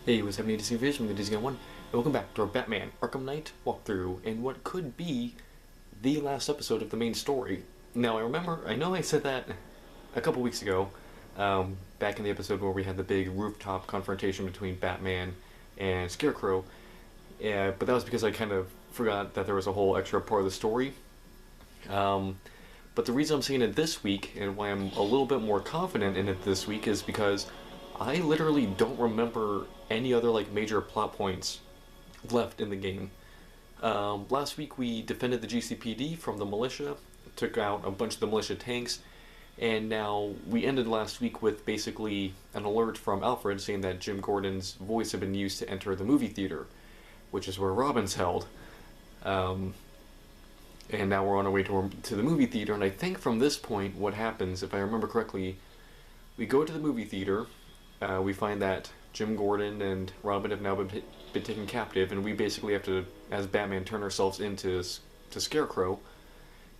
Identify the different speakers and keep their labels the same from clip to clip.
Speaker 1: Hey, what's happening, DC Vision? I'm the Guy01, and welcome back to our Batman Arkham Knight walkthrough in what could be the last episode of the main story. Now, I know I said that a couple weeks ago, back in the episode where we had the big rooftop confrontation between Batman and Scarecrow, but that was because I kind of forgot that there was a whole extra part of the story. But the reason I'm saying it this week, and why I'm a little bit more confident in it this week, is because I literally don't remember any other major plot points left in the game. Last week we defended the GCPD from the militia, took out a bunch of the militia tanks, and now we ended last week with basically an alert from Alfred saying that Jim Gordon's voice had been used to enter the movie theater, which is where Robin's held. And now we're on our way to the movie theater, and I think from this point what happens, if I remember correctly, we go to the movie theater. We find that Jim Gordon and Robin have now been taken captive, and we basically have to, as Batman, turn ourselves into Scarecrow,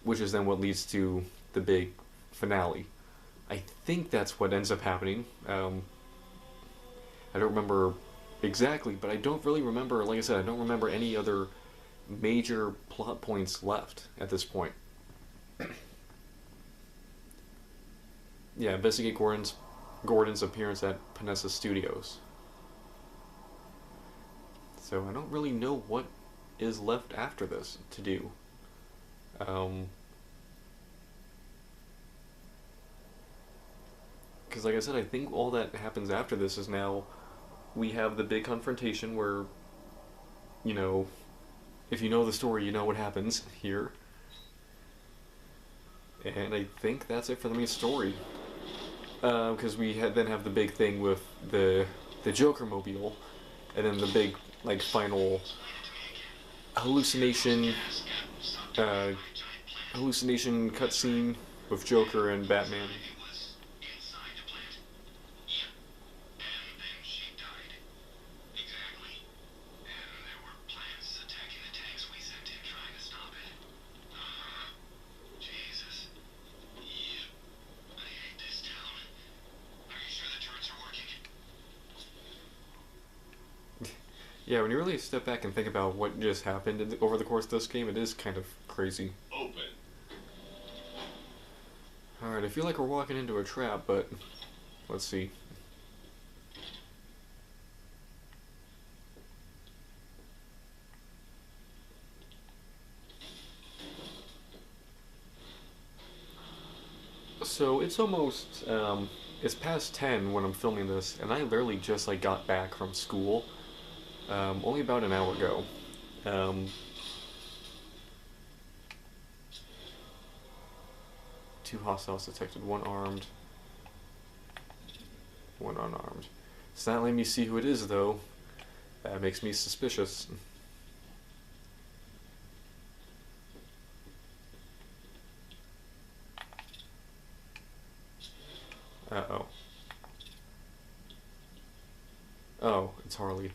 Speaker 1: which is then what leads to the big finale. I think that's what ends up happening. I don't remember exactly, but I don't really remember, like I said, I don't remember any other major plot points left at this point. Yeah, investigate Gordon's appearance at Panessa Studios. So I don't really know what is left after this to do. Because like I said, I think all that happens after this is now we have the big confrontation where, you know, if you know the story, you know what happens here. And I think that's it for the main story. Because we then have the big thing with the Joker mobile, and then the big final hallucination cutscene with Joker and Batman. Yeah, when you really step back and think about what just happened over the course of this game, it is kind of crazy.
Speaker 2: Open.
Speaker 1: Alright, I feel like we're walking into a trap, but let's see. So it's almost, it's past 10 when I'm filming this, and I literally just got back from school. Only about an hour ago. Two hostiles detected, one armed, one unarmed. It's not letting me see who it is, though. That makes me suspicious. Uh-oh. Oh, it's Harley.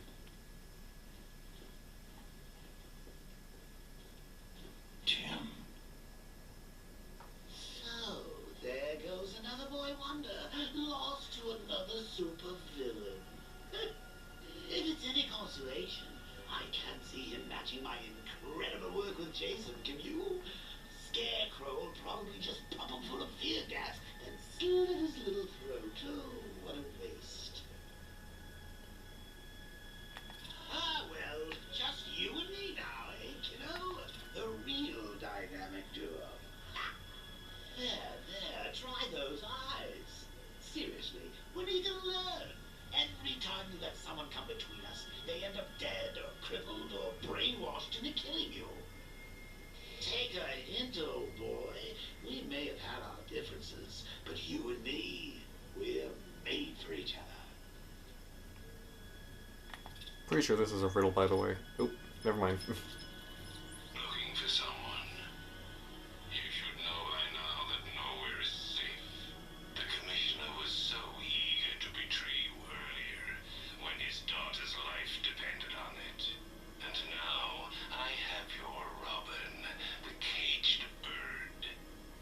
Speaker 3: Super villain. If it's any consolation, I can't see him matching my incredible work with Jason, can you? Scarecrow will probably just pump him full of fear gas and slit his little throat. Oh, what a waste. Ah, well, just you and me now, eh, kiddo? The real dynamic duo. There, try those eyes. Seriously, when are you gonna learn? Every time you let someone come between us, they end up dead or crippled or brainwashed into killing you. Take a hint, old boy. We may have had our differences, but you and me, we're made for each other.
Speaker 1: Pretty sure this is a riddle, by the way. Oh, never mind.
Speaker 2: Looking for someone. You should know by now that nowhere is safe. The commissioner was so eager to betray you earlier, when his daughter's life depended on it. And now, I have your Robin, the caged bird.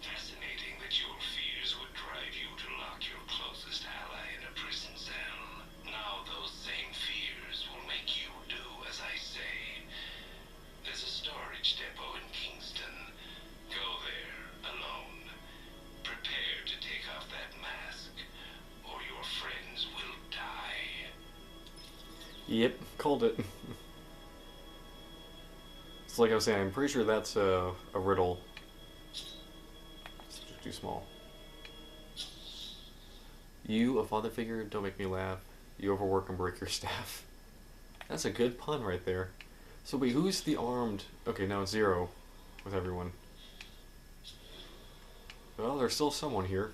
Speaker 2: Fascinating that your fears would drive you to lock your closest ally in a prison cell. Now those same fears
Speaker 1: Yep, called it. It's like I was saying, I'm pretty sure that's a riddle. It's just too small. You, a father figure, don't make me laugh. You overwork and break your staff. That's a good pun right there. So wait, who's the armed... Okay, now it's 0 with everyone. Well, there's still someone here.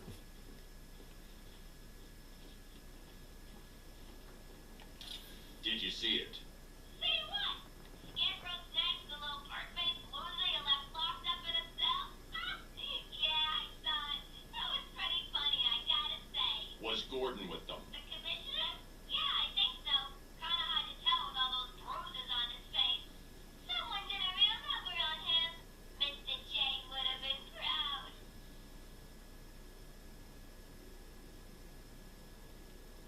Speaker 2: Did you see it?
Speaker 4: See what? Scarecrow snatched the little part-faced loser you left locked up in a cell? Yeah, I saw it. That was pretty funny, I gotta say.
Speaker 2: Was Gordon with them?
Speaker 4: The commissioner? Yeah, I think so. Kinda hard to tell with all those bruises on his face. Someone did a real number on him. Mr. J would have been proud.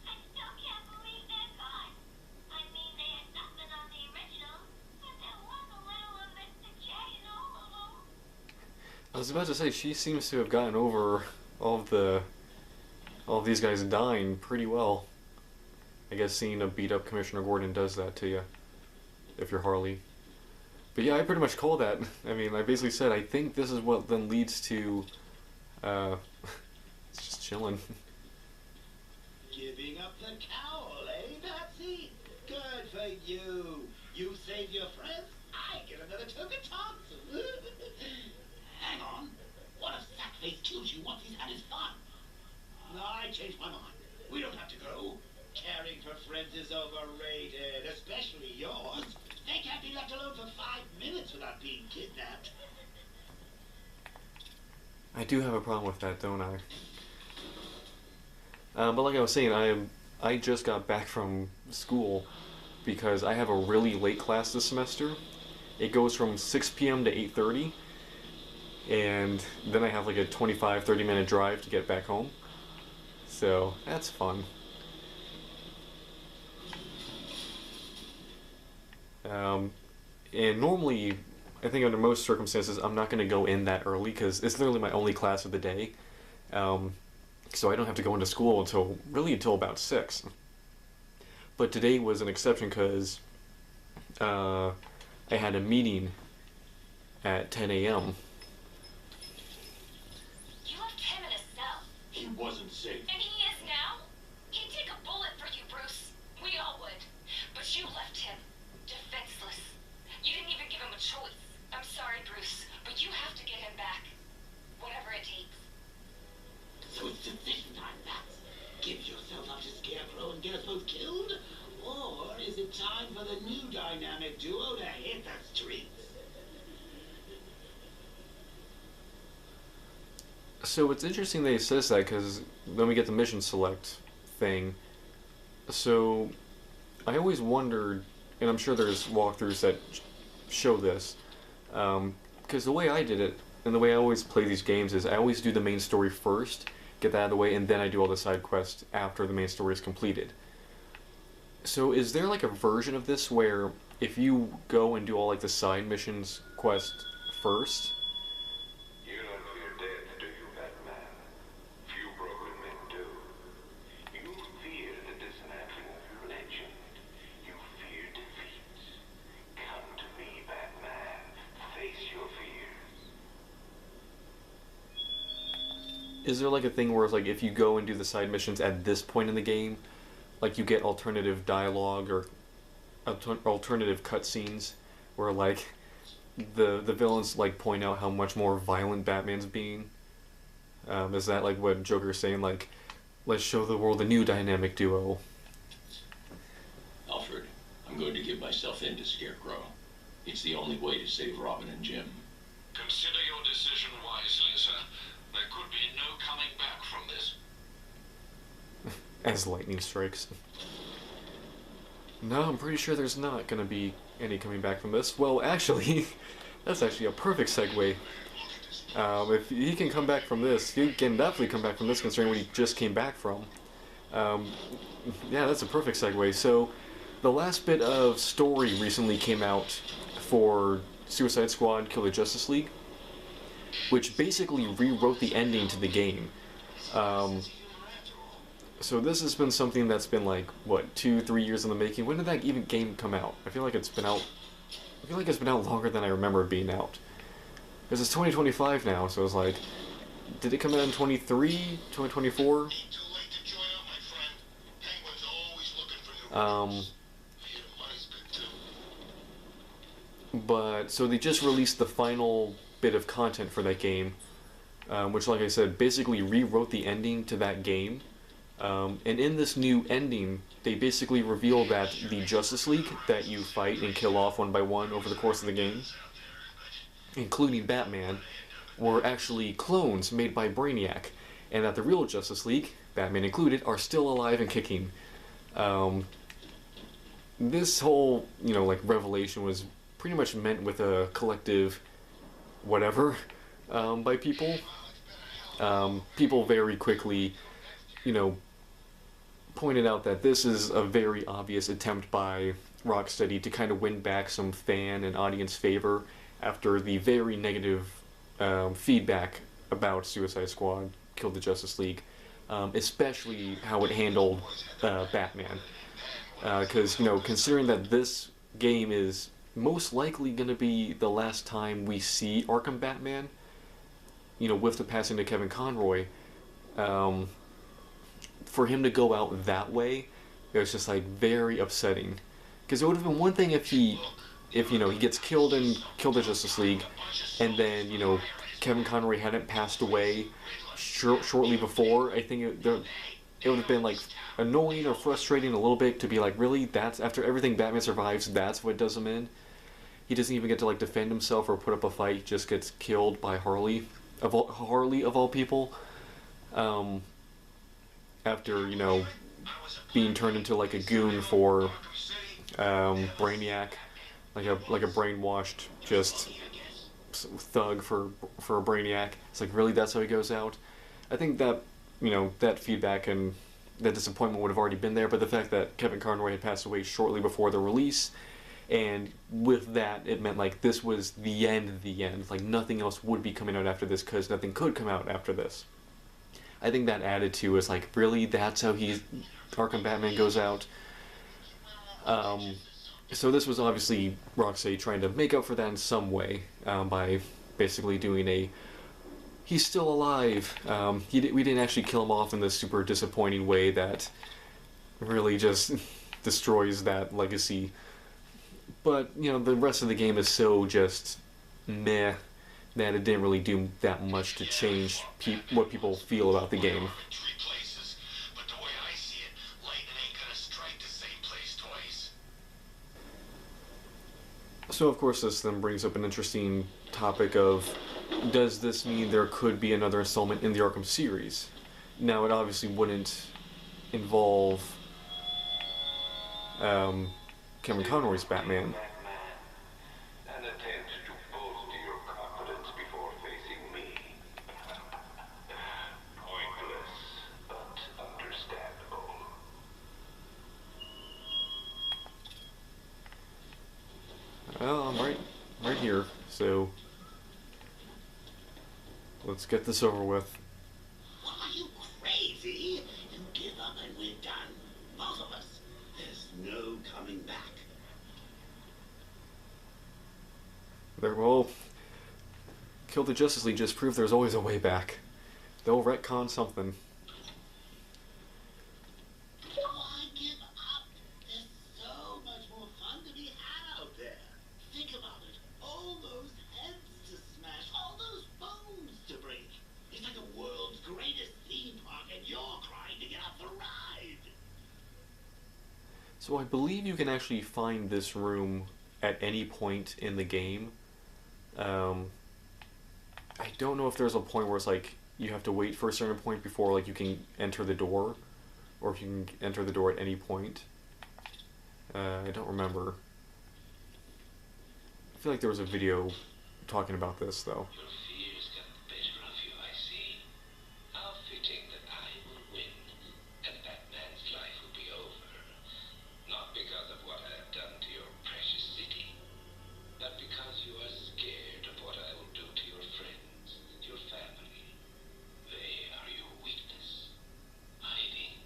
Speaker 4: I still can't believe they're gone. I mean, they had nothing on the original, but there was a little of Mr. J in all of them.
Speaker 1: I was about to say, she seems to have gotten over all of these guys dying pretty well. I guess seeing a beat up Commissioner Gordon does that to you, if you're Harley. But yeah, I pretty much call that. I mean, I basically said, I think this is what then leads to, it's just chilling.
Speaker 3: Giving up the cowl, eh, Patsy? Good for you. You save your friends, I get another token Thompson. Hang on. What if Sackface kills you once he's had his fun? No, I changed my mind. We don't have to go. Caring for friends is overrated, especially yours. They can't be left alone for 5 minutes without being kidnapped.
Speaker 1: I do have a problem with that, don't I? But like I was saying, I just got back from school because I have a really late class this semester. It goes from 6 p.m. to 8:30, and then I have like a 25-30 minute drive to get back home. So that's fun. And normally, I think under most circumstances, I'm not going to go in that early because it's literally my only class of the day. So I don't have to go into school until about 6. But today was an exception because I had a meeting at 10 a.m.
Speaker 4: You left him in a cell.
Speaker 2: He wasn't safe.
Speaker 4: And he is now? He'd take a bullet for you, Bruce. We all would. But you left him defenseless. You didn't even give him a choice. I'm sorry, Bruce, but you have to get him back. Whatever it takes.
Speaker 3: So it's decision time, Bats. Give yourself up to Scarecrow and get us both killed? Or is it time for the new dynamic duo to hit the streets?
Speaker 1: So it's interesting that he says that because then we get the mission select thing. So I always wondered, and I'm sure there's walkthroughs that show this, because the way I did it, and the way I always play these games is I always do the main story first, get that out of the way, and then I do all the side quests after the main story is completed. So is there like a version of this where if you go and do all like the side missions quest first?
Speaker 2: You don't fear death, do you, Batman? Few broken men do. You fear the dismantling of your legend. You fear defeat. Come to me, Batman. Face your fears.
Speaker 1: Is there like a thing where it's like if you go and do the side missions at this point in the game, like you get alternative dialogue or alternative cutscenes where like the villains like point out how much more violent Batman's being? Is that like what Joker's saying, like, let's show the world a new dynamic duo?
Speaker 5: Alfred, I'm going to give myself in to Scarecrow. It's the only way to save Robin and Jim.
Speaker 2: Consider your decision wisely, sir. There could be no coming back from this.
Speaker 1: As lightning strikes. No, I'm pretty sure there's not gonna be any coming back from this. Well, actually, that's actually a perfect segue. If he can come back from this, he can definitely come back from this considering what he just came back from. Yeah, that's a perfect segue. So, the last bit of story recently came out for Suicide Squad Kill the Justice League, which basically rewrote the ending to the game. So this has been something that's been like, what, 2, 3 years in the making. When did that even game come out? I feel like it's been out. I feel like it's been out longer than I remember it being out. Because it's 2025 now, so it's like, did it come out in 23, 2024?
Speaker 2: Ain't too late to join up, my friend. Penguin's always looking for new
Speaker 1: Um,
Speaker 2: recruits. I hear the money's good too.
Speaker 1: but so they just released the final bit of content for that game, which, like I said, basically rewrote the ending to that game. And in this new ending, they basically reveal that the Justice League that you fight and kill off one by one over the course of the game, including Batman, were actually clones made by Brainiac, and that the real Justice League, Batman included, are still alive and kicking. This whole, like, revelation was pretty much meant with a collective whatever by people. People very quickly, pointed out that this is a very obvious attempt by Rocksteady to kind of win back some fan and audience favor after the very negative feedback about Suicide Squad, Kill the Justice League, especially how it handled Batman. Because, considering that this game is most likely going to be the last time we see Arkham Batman, with the passing of Kevin Conroy, for him to go out that way, it was just like very upsetting. Because it would have been one thing if he gets killed in Kill the Justice League, and then Kevin Conroy hadn't passed away shortly before. I think it would have been like annoying or frustrating a little bit to be like, really, that's after everything Batman survives, that's what does him in. He doesn't even get to like defend himself or put up a fight. He just gets killed by Harley of all people. After being turned into like a goon for Brainiac, like a brainwashed just thug for a Brainiac. It's like, really, that's how he goes out. I think that that feedback and that disappointment would have already been there, but the fact that Kevin Conroy had passed away shortly before the release, and with that, it meant like this was the end. Like nothing else would be coming out after this because nothing could come out after this. I think that added to is like, really, that's how Arkham Batman goes out. So this was obviously Rocksteady trying to make up for that in some way by basically doing he's still alive. We didn't actually kill him off in this super disappointing way that really just destroys that legacy. But the rest of the game is so just meh that it didn't really do that much to change what people feel about the game.
Speaker 2: Three places, but the way I see it, lightning ain't gonna strike the same place twice.
Speaker 1: So of course this then brings up an interesting topic of, does this mean there could be another installment in the Arkham series? Now it obviously wouldn't involve Kevin Conroy's Batman.
Speaker 2: An attempt to bolster your confidence before facing me. Pointless, but understandable.
Speaker 1: Well, I'm right here, so let's get this over with.
Speaker 3: What, are you crazy? You give up and we're done. Both of us. There's no coming back.
Speaker 1: Well, Kill the Justice League just proved there's always a way back. They'll retcon something.
Speaker 3: Why give up? There's so much more fun to be had out there. Think about it. All those heads to smash, all those bones to break. It's like the world's greatest theme park and you're trying to get off the ride.
Speaker 1: So I believe you can actually find this room at any point in the game. I don't know if there's a point where it's like you have to wait for a certain point before like you can enter the door, or if you can enter the door at any point. I don't remember. I feel like there was a video talking about this though.
Speaker 5: Your fears got the better of you, I see. How fitting that I will win, and Batman's life will be over. Not because of what I have done to your precious city, but because you are scared of what I will do to your friends, your family. They are your weakness. Hiding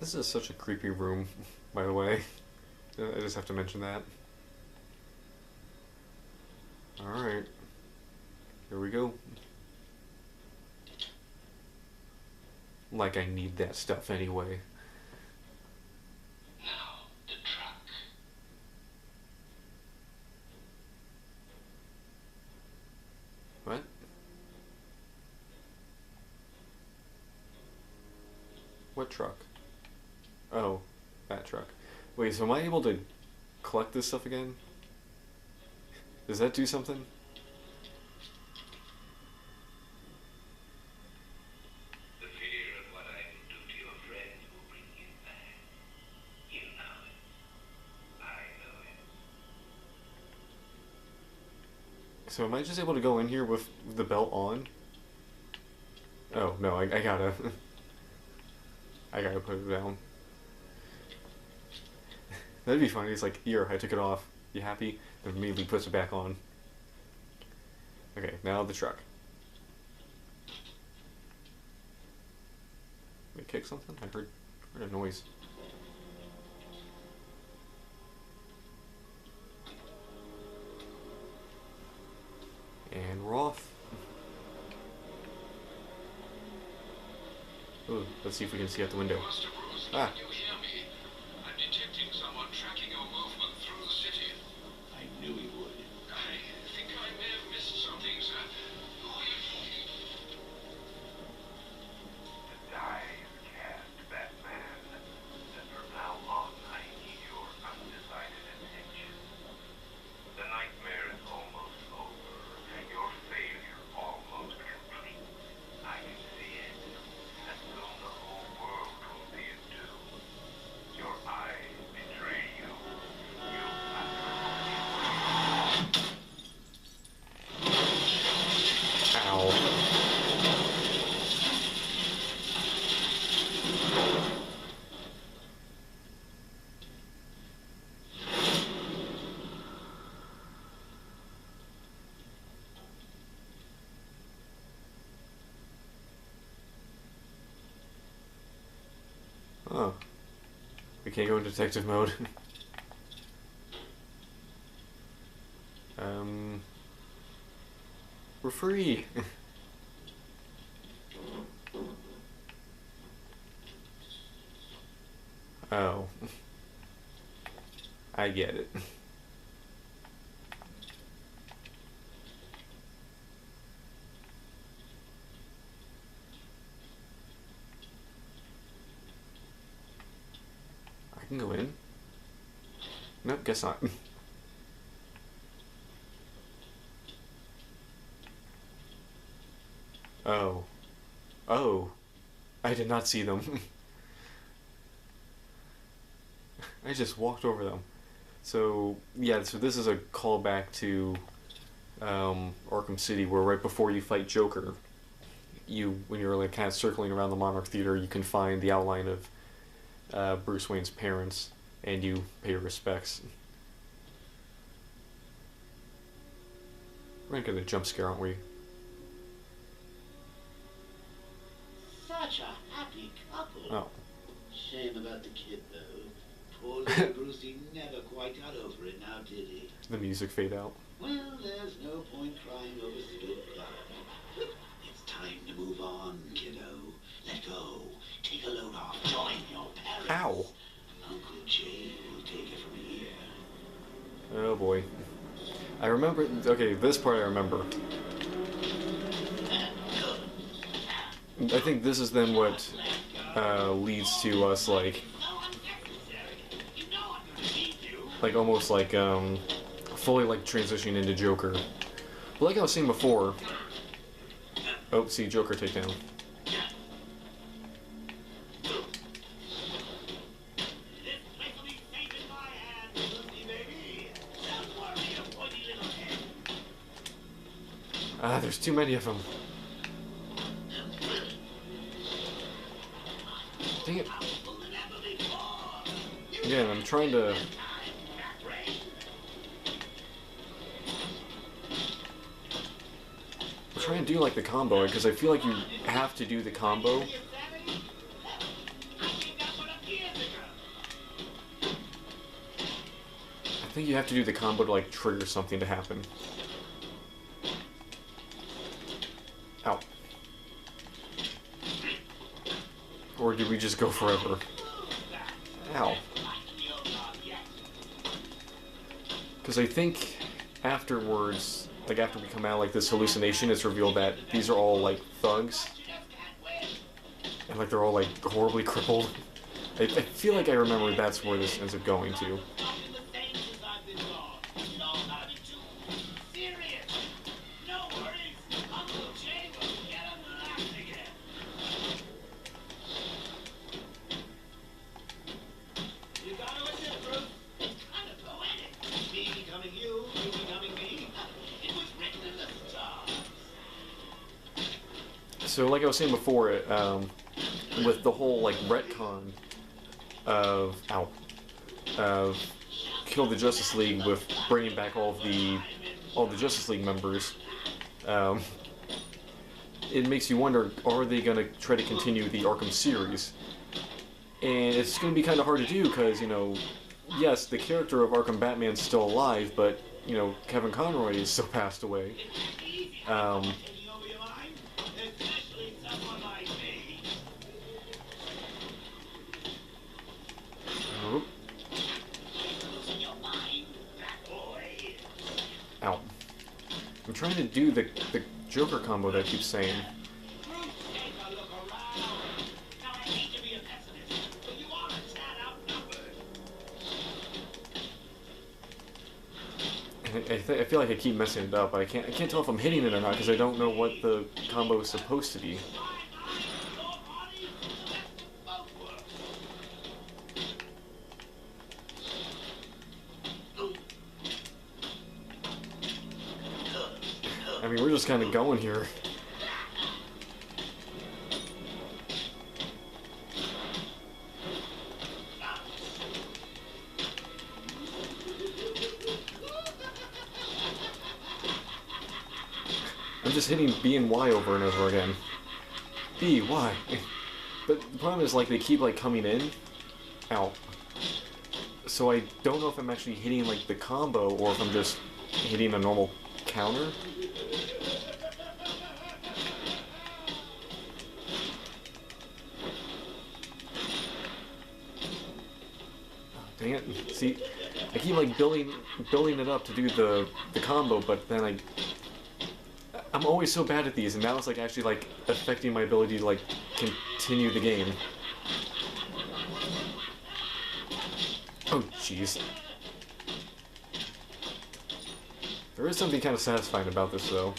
Speaker 1: This is such a creepy room, by the way. I just have to mention that. Alright. Here we go. Like I need that stuff anyway.
Speaker 5: Now, the truck.
Speaker 1: What? What truck? Oh, that truck. Wait, so am I able to collect this stuff again? Does that do something?
Speaker 5: The fear of what I will do to your friends will bring you back. You know it. I know it.
Speaker 1: So am I just able to go in here with the belt on? Oh, no, I gotta... I gotta put it down. That'd be funny. It's like, here, I took it off. You happy? And immediately puts it back on. Okay, now the truck. Did it kick something? I heard a noise. And we're off. Ooh, let's see if we can see out the window.
Speaker 2: Master Bruce,
Speaker 1: Ah.
Speaker 2: can you hear me? I'm detecting someone tracking your movement through the city.
Speaker 3: I knew he would.
Speaker 2: I think I may have missed something, sir. Who are you talking?
Speaker 5: The die is cast, Batman. And from now on, I need your undecided attention. The nightmare is almost over, and your failure almost complete. I can see it. And soon the whole world will see it too. Your eyes betray you. You
Speaker 1: Ow. Oh. We can't go in detective mode. We're free! Oh. I get it. I can go in? Nope, guess not. Oh. Oh. I did not see them. I just walked over them. So, yeah, so this is a callback to Arkham City, where right before you fight Joker, when you're like kind of circling around the Monarch Theater, you can find the outline of Bruce Wayne's parents, and you pay your respects. We're gonna get a jump scare, aren't we?
Speaker 3: Such a happy couple.
Speaker 1: Oh.
Speaker 3: Shame about the kid, though. Poor little Brucey never quite got over it now, did he?
Speaker 1: The music fade out.
Speaker 3: Well, there's no point crying over spilled blood. It's time to move on, kiddo. Let go. Take a load off. Join your parents.
Speaker 1: Ow.
Speaker 3: Uncle Jay will take it from here.
Speaker 1: Oh boy. I remember, okay, this part I remember. I think this is then what leads to us like almost like fully like transitioning into Joker. But like I was saying before, oh, see, Joker takedown. Ah, there's too many of them. Dang it. Again, I'm trying to... I'm trying to do like the combo, because I feel like you have to do the combo. think you have to do the combo to like trigger something to happen. Ow. Or do we just go forever? Ow. Because I think afterwards, like after we come out like this hallucination, it's revealed that these are all like thugs. And like they're all like horribly crippled. I feel like I remember that's where this ends up going to. So like I was saying before, with the whole like retcon of Kill the Justice League with bringing back all the Justice League members, it makes you wonder, are they going to try to continue the Arkham series? And it's going to be kind of hard to do because, you know, yes, the character of Arkham Batman's still alive, but, you know, Kevin Conroy is still passed away. Ow. I'm trying to do the Joker combo that I keep saying. And I feel like I keep messing it up, but I can't tell if I'm hitting it or not because I don't know what the combo is supposed to be. I mean, we're just kind of going here. I'm just hitting B and Y over and over again. B, Y. But the problem is, like, they keep, like, coming in. Ow. So I don't know if I'm actually hitting, like, the combo or if I'm just hitting a normal counter. Dang it. See, I keep like building it up to do the combo, but then I'm always so bad at these, and now it's like actually like affecting my ability to like continue the game. Oh jeez. There is something kind of satisfying about this though.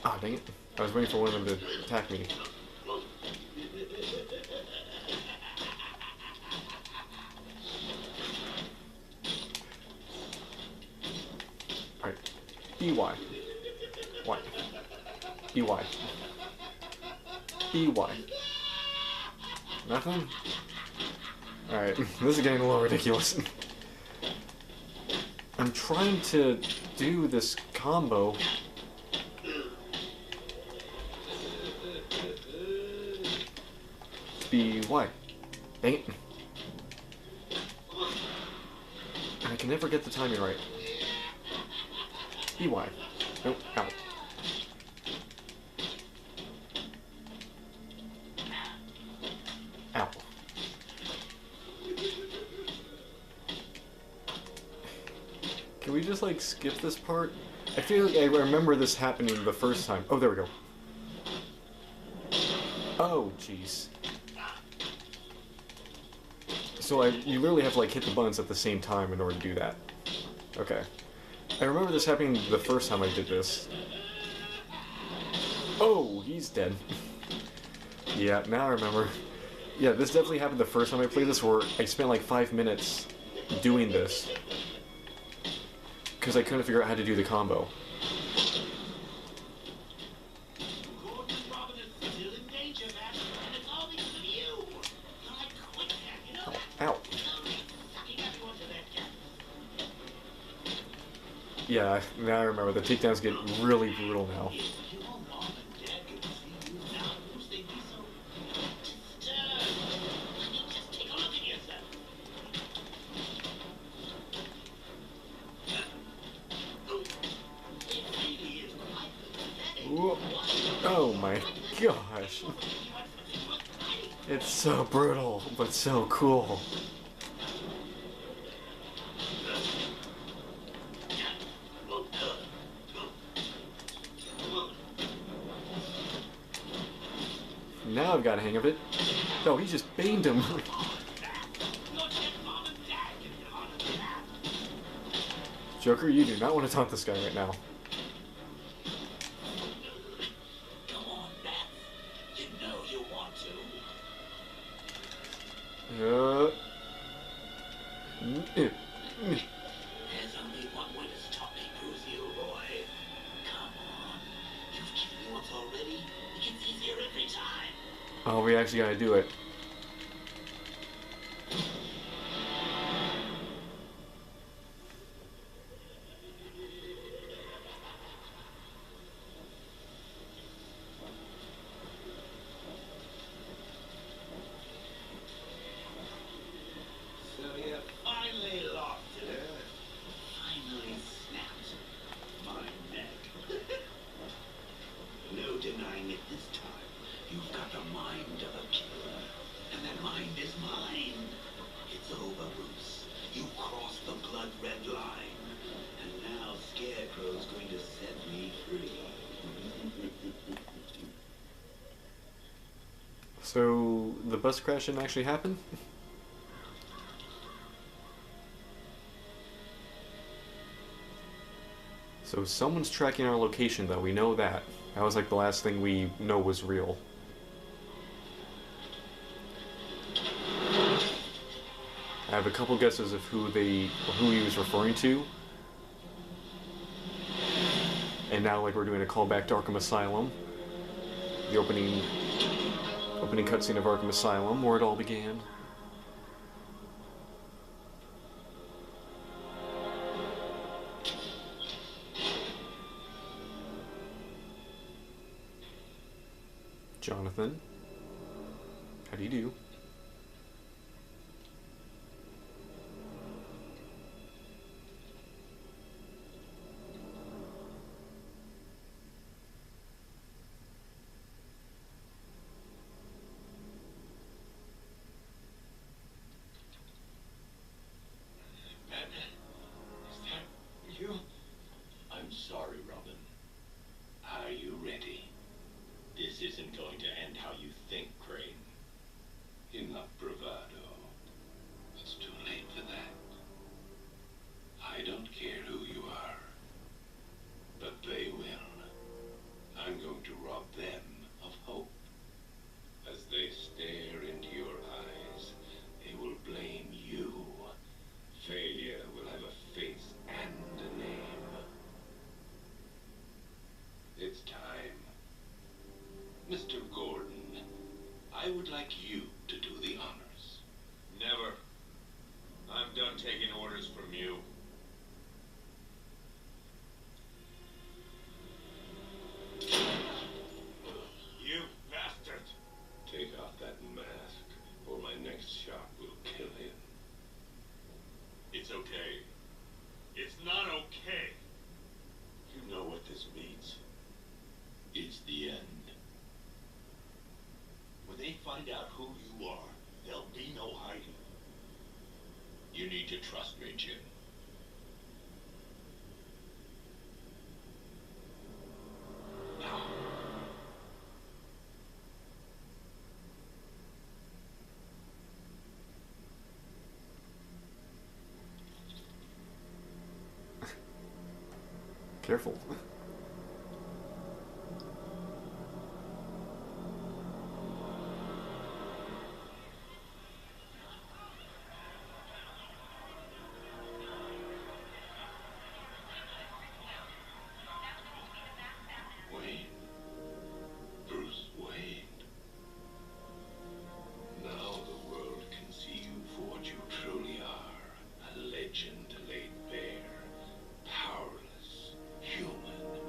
Speaker 1: Ah, dang it. I was waiting for one of them to attack me. Alright. BY. Y. BY. BY. Nothing? Alright, this is getting a little ridiculous. I'm trying to do this combo. BY. Dang it. I can never get the timing right. BY. Nope, ow. Ow. Can we just like skip this part? I feel like I remember this happening the first time. Oh, there we go. Oh, jeez. So you literally have to like hit the buttons at the same time in order to do that. Okay. I remember this happening the first time I did this. Oh, he's dead. Yeah, now I remember. Yeah, this definitely happened the first time I played this, where I spent like 5 minutes doing this. Because I couldn't figure out how to do the combo. Ow. Yeah, now I remember. The takedowns get really brutal now. Whoa. Oh my gosh. It's so brutal, but so cool. Now I've got a hang of it. Oh, he just banged him. Joker, you do not want to taunt this guy right now.
Speaker 3: Come on, Matt. You know you want to. There's only one way to stop me, Bruce, you boy. Come on. You've killed me once already. It gets easier every time.
Speaker 1: Oh, we actually gotta do it.
Speaker 3: So you finally lost it, huh? Finally snapped my neck. No denying it this time. You've got the mind of a killer. And that mind is mine. It's over, Bruce. You crossed the blood-red line. And now Scarecrow's going to set me free.
Speaker 1: So, the bus crash didn't actually happen? So someone's tracking our location, though. We know that. That was like the last thing we know was real. I have a couple guesses of who he was referring to. And now, like, we're doing a callback to Arkham Asylum. The opening cutscene of Arkham Asylum, where it all began. Jonathan, how do you do?
Speaker 3: Batman, is that you? I'm sorry, Robin. Are you ready? This isn't going to end how you think, Crane.
Speaker 5: Enough bravado. It's too late for that. I don't care who you are, but they will. I'm going to rob them of hope. As they stare into your eyes, they will blame you. Failure will have a face and a name. It's time. Mr. Gordon, I would like you to do the honors.
Speaker 2: Never. I'm done taking orders from you. You bastard!
Speaker 5: Take off that mask, or my next shot will kill him.
Speaker 2: It's okay. It's not okay. You know what this means. It's the end. When they find out who you are, there'll be no hiding. You need to trust me, Jim. Now.
Speaker 1: Careful.
Speaker 5: Wayne. Bruce Wayne. Now the world can see you for what you truly are. A legend laid bare. Powerless. Human.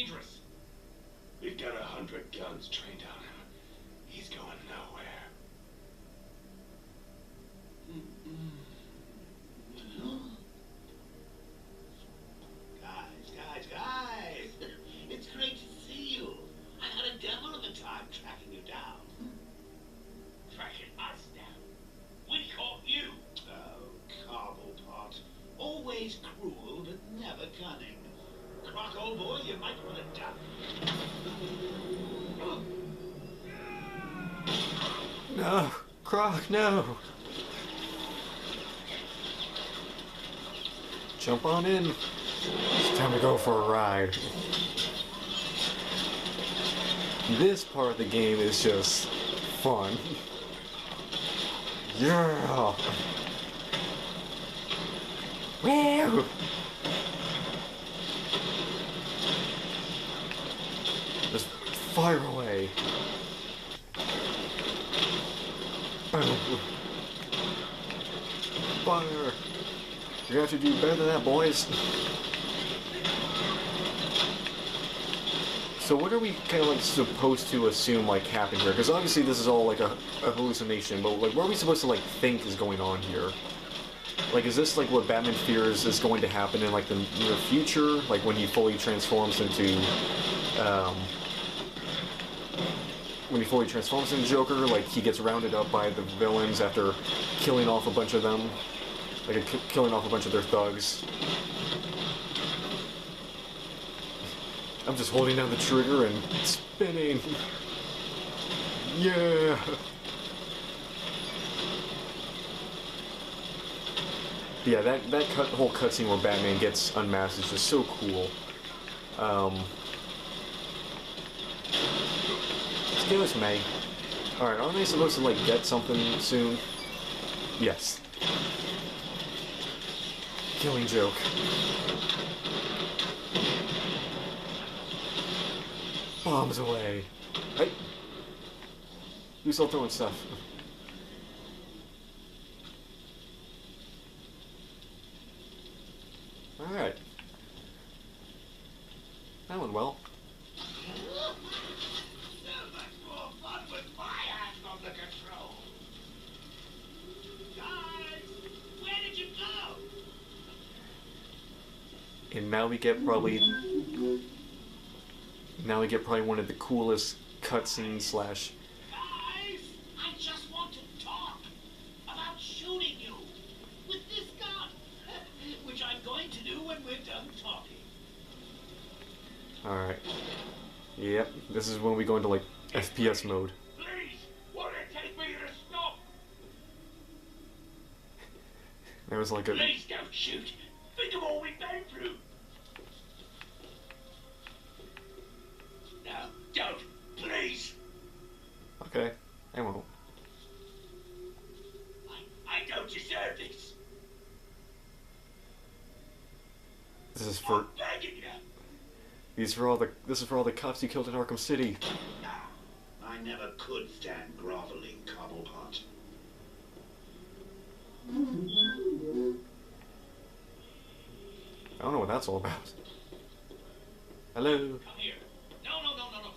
Speaker 3: dangerous. We've got 100 guns trained on him. He's going nowhere. Guys! It's great to see you. I had a devil of a time tracking you down. Tracking us down? We caught you. Oh, Cobblepot. Always cruel, but never cunning. Croc, old boy, you might want to duck.
Speaker 1: No, Croc, no. Jump on in. It's time to go for a ride. This part of the game is just fun. Yeah. Woo! Just fire away. Boom. Fire. You're gonna have to do better than that, boys. So what are we kind of like supposed to assume like happened here? Because obviously this is all like a hallucination, but like what are we supposed to like think is going on here? Like is this like what Batman fears is going to happen in like the near future? Like when he fully transforms into Joker, like he gets rounded up by the villains after killing off a bunch of them, like killing off a bunch of their thugs. I'm just holding down the trigger and spinning. Yeah. Yeah, that whole cutscene where Batman gets unmasked is just so cool. Excuse me. Alright, aren't they supposed to, like, get something soon? Yes. Killing joke. Bombs away. Hey! Who's still throwing stuff? Alright. That went well.
Speaker 3: So much more fun with my hands on the control. Guys, where did you go?
Speaker 1: And now we get probably one of the coolest cutscenes slash.
Speaker 3: Guys, I just want to talk about shooting you with this gun, which I'm going to do when we're done talking.
Speaker 1: Alright. Yep, this is when we go into like FPS mode.
Speaker 3: Please, won't it take me to stop?
Speaker 1: There was like a.
Speaker 3: Please don't shoot. Think of all we've been through. No, don't. Please.
Speaker 1: Okay, I won't.
Speaker 3: I don't deserve this.
Speaker 1: This is for.
Speaker 3: I'm begging you.
Speaker 1: This is for all the cops you killed in Arkham City.
Speaker 3: I never could stand groveling, Cobblepot.
Speaker 1: I don't know what that's all about. Hello.
Speaker 3: Come here. No.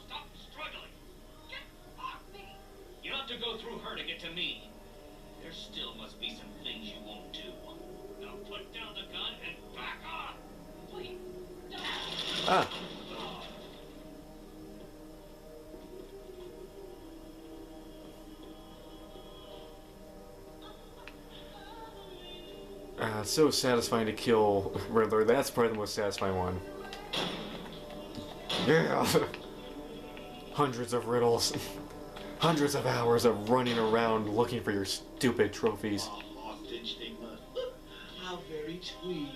Speaker 3: Stop struggling. Get off me. You don't have to go through her to get to me. There still must be some things you won't do. Now put down the gun and back off. Please. Don't.
Speaker 1: Ah. It's so satisfying to kill Riddler. That's probably the most satisfying one. Yeah! Hundreds of riddles. Hundreds of hours of running around looking for your stupid trophies.
Speaker 3: Hostage stigma. How very sweet.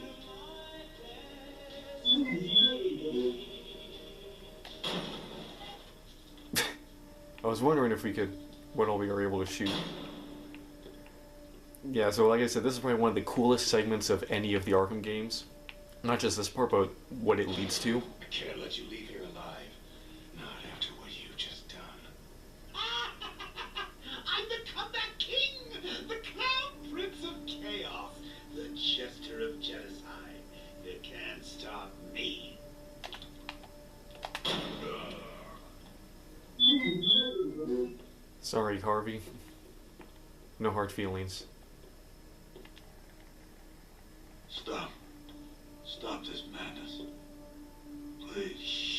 Speaker 1: I was wondering if we could, what all we were able to shoot. Yeah, so like I said, this is probably one of the coolest segments of any of the Arkham games. Not just this part, but what it leads to.
Speaker 3: I can't let you leave here alive. Not after what you've just done. I'm the comeback king! The clown prince of chaos! The jester of genocide. You can't stop me.
Speaker 1: Sorry, Harvey. No hard feelings.
Speaker 2: Stop. Stop this madness. Please.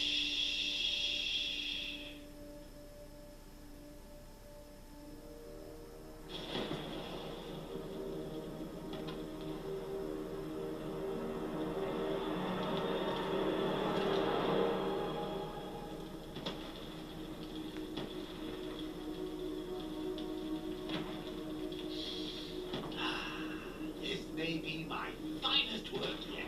Speaker 3: This may be my finest work yet.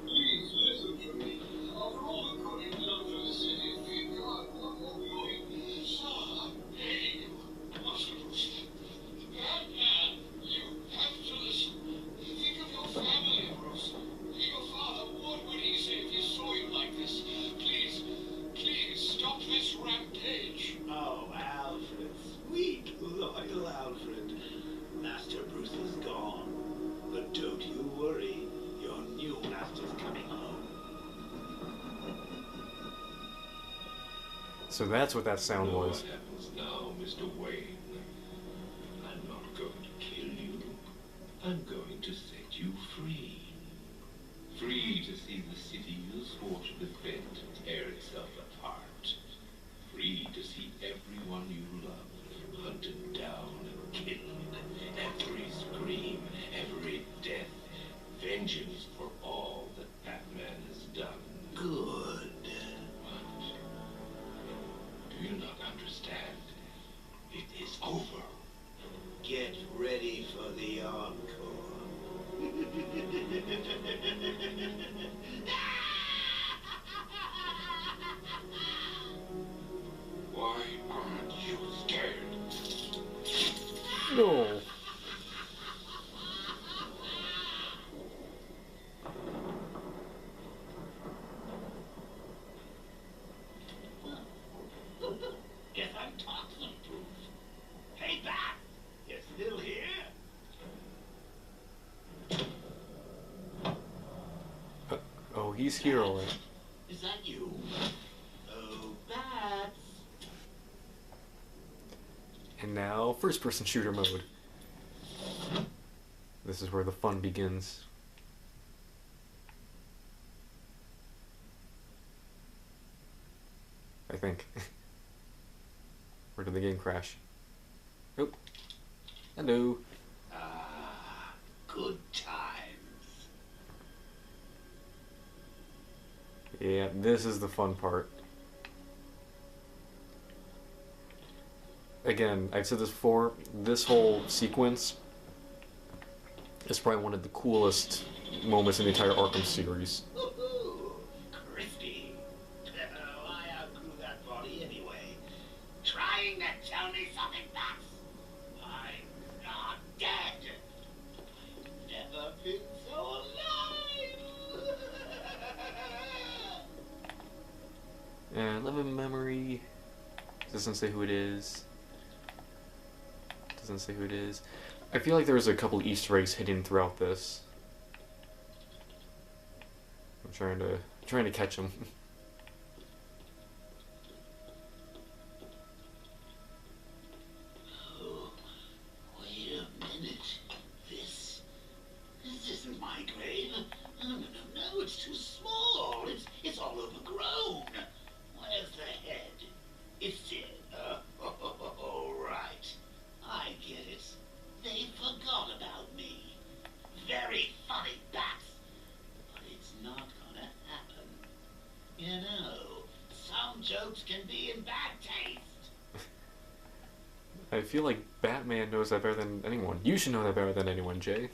Speaker 2: Please listen to me. After all the good you've done for the city, thank God what we're doing. Stop. Hey, hospitals. Batman, you have to listen. Think of your family, Bruce. Your father, what would he say if he saw you like this? Please, please, stop this rampage.
Speaker 3: Oh, Alfred, sweet, loyal Alfred. Master Bruce is gone. But don't you worry, your new master's coming home.
Speaker 1: So that's what that sound was.
Speaker 2: What happens now, Mr. Wayne? I'm not going to kill you. I'm going to set you free. Free to see the city you swore to defend tear itself apart. Free to see everyone you love hunted down and killed. Every scream, every death. Vengeance for all that Batman has done.
Speaker 3: Good.
Speaker 2: What? Do you not understand? It is over.
Speaker 3: Get ready for the encore.
Speaker 2: Why aren't you scared?
Speaker 1: No.
Speaker 3: Guess I'm toxin proof. Hey, Bat! You still here?
Speaker 1: Oh, he's here already.
Speaker 3: Is that you? Oh, Bats!
Speaker 1: And now, first-person shooter mode. This is where the fun begins. I think. Or did the game crash? Oh. Hello.
Speaker 3: Ah, good times.
Speaker 1: Yeah, this is the fun part. Again, I've said this before, this whole sequence is probably one of the coolest moments in the entire Arkham series.
Speaker 3: Woohoo! Crispy. I outgrew that body anyway. Trying to tell me something, Bats? I'm not dead. I've never been so alive.
Speaker 1: Living memory. Doesn't say who it is. Doesn't say who it is. I feel like there's a couple Easter eggs hidden throughout this. I'm trying to catch them.
Speaker 3: Oh, wait a minute. This isn't my grave. No, it's too small. It's all overgrown. Where's the head? It's dead. Oh, right. I get it. They forgot about me. Very funny, Bats. But it's not gonna happen. You know, some jokes can be in bad taste.
Speaker 1: I feel like Batman knows that better than anyone. You should know that better than anyone, Jay.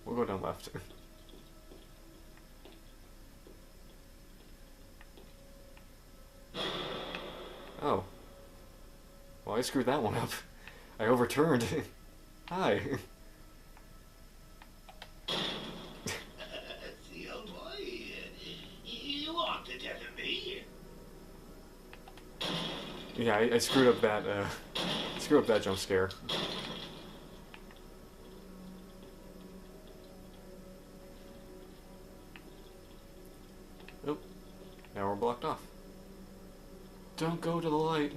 Speaker 1: We'll go down left. Oh. Well, I screwed that one up. I overturned. Hi.
Speaker 3: See, old boy, you aren't the death of me.
Speaker 1: Yeah, I screwed up that jump scare. Now we're blocked off. Don't go to the light.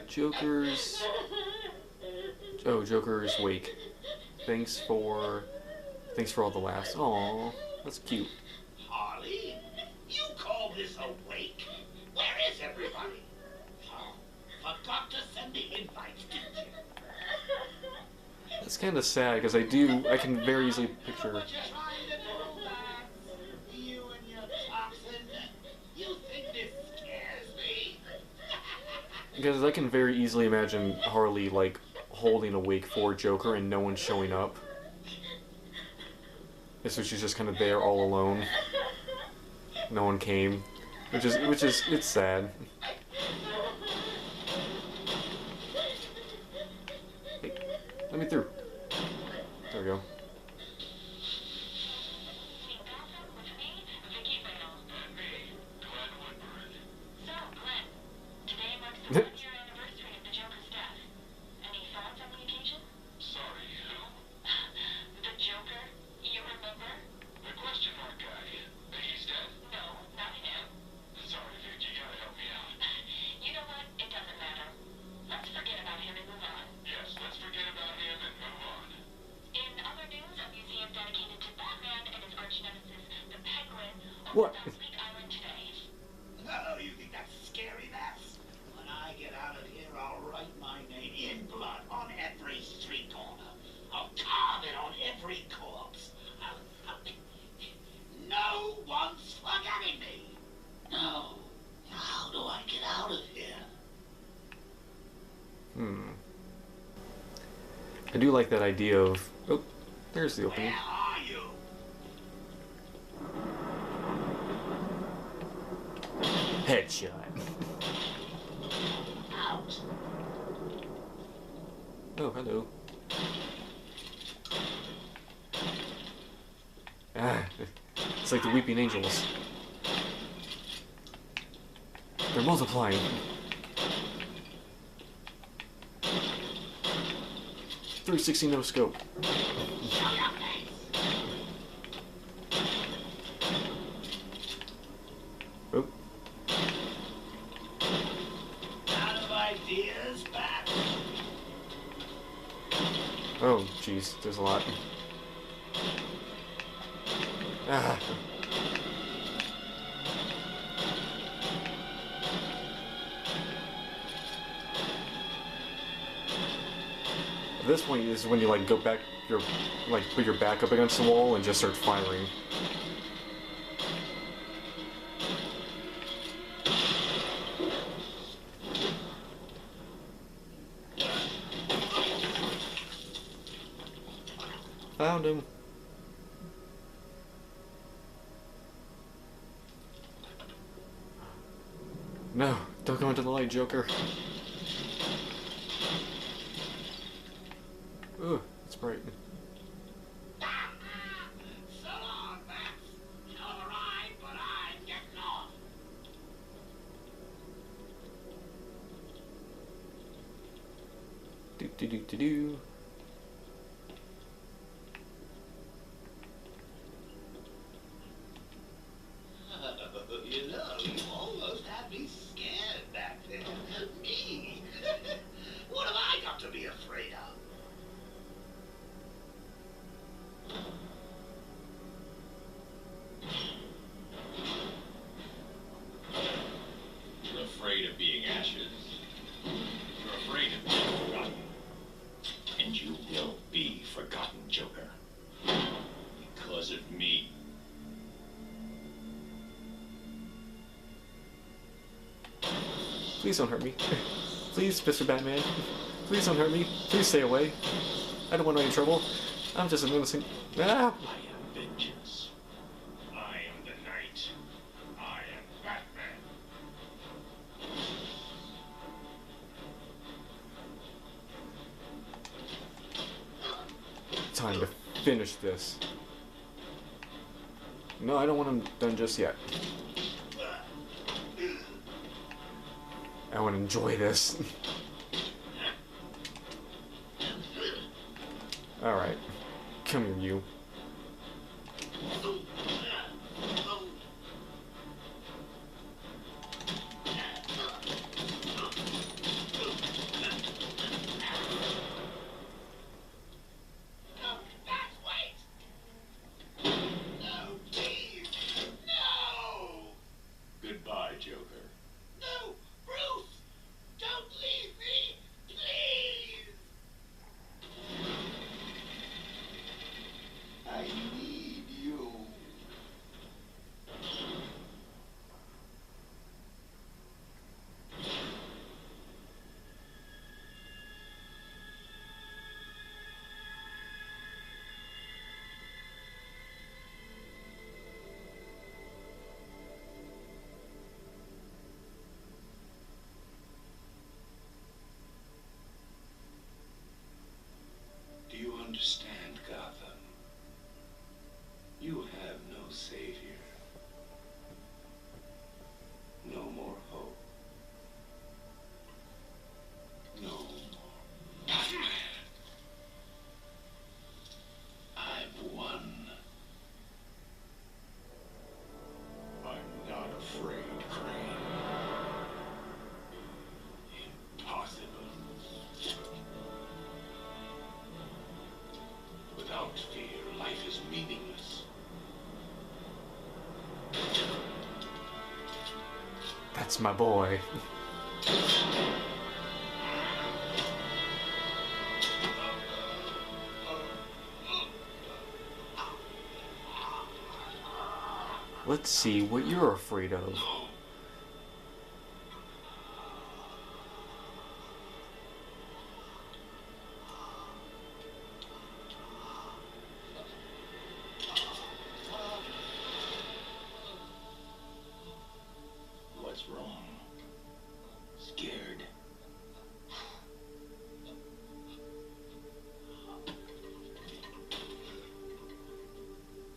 Speaker 1: Joker's... Oh, Joker's wake. Thanks for all the laughs. Aww, that's cute.
Speaker 3: Harley, you call this a wake? Where is everybody? Oh, forgot to send the invites, didn't you?
Speaker 1: That's kind of sad because I can very easily picture.
Speaker 3: What you're trying to do, Max? You and your toxin. You think this scares me?
Speaker 1: Because I can very easily imagine Harley like holding a wake for Joker and no one showing up. So she's just kind of there all alone. No one came, which is it's sad. Hey, let me through. There we go.
Speaker 4: So, Glenn, today marks the 1-year anniversary of the Joker's death. Any thoughts on the occasion?
Speaker 2: Sorry, who?
Speaker 4: The Joker, you remember?
Speaker 2: The question mark guy. He's dead?
Speaker 4: No, not him.
Speaker 2: Sorry, Vic, you gotta help me out.
Speaker 4: You know what? It doesn't matter. Let's forget about him and move on.
Speaker 2: Yes, let's forget about him and move on.
Speaker 4: In other news, a museum dedicated to Batman and his arch nemesis, the Penguin,
Speaker 1: What?
Speaker 4: opened on Bleak Island today.
Speaker 3: Oh, you think that's scary, Max? When I get out of here, I'll write my name in blood on every street corner. I'll carve it on every corpse. No one's forgetting me. No. How do I get out of here?
Speaker 1: I do like that idea of. Oh, there's the opening.
Speaker 3: Where are you?
Speaker 1: Headshot.
Speaker 3: Out.
Speaker 1: Oh, hello. Ah, it's like the Weeping Angels. They're multiplying. .360 no scope.
Speaker 3: Show your face.
Speaker 1: Oh,
Speaker 3: Out of ideas, Bat?
Speaker 1: oh, jeez, there's a lot. Ah. At this point is when you like go back, put your back up against the wall and just start firing. Found him. No, don't go into the light, Joker. Ooh, it's bright.
Speaker 3: So long, Max. Hell of a ride, but I'm getting off.
Speaker 1: Do do do do do.
Speaker 3: You know, you almost had me scared back there. Me? What have I got to be afraid of?
Speaker 2: You're afraid of being ashes. You're afraid of being forgotten. And you will be forgotten, Joker. Because of me.
Speaker 1: Please don't hurt me. Please, Mr. Batman. Please don't hurt me. Please stay away. I don't want any trouble. I'm just an innocent. Ah!
Speaker 2: I am vengeance. I am the knight. I am Batman.
Speaker 1: Time to finish this. No, I don't want him done just yet. I want to enjoy this. Alright. Come here, you.
Speaker 2: Goodbye, Joker.
Speaker 3: No! Bruce! Don't leave me! Please!
Speaker 2: I need you. Do you understand, Gotham? You have no savior. No more hope. No more Batman. I've won. I'm not afraid, Crane. Impossible. Without fear, life is meaningless.
Speaker 1: That's my boy. Let's see what you're afraid of.
Speaker 2: What's wrong? Scared?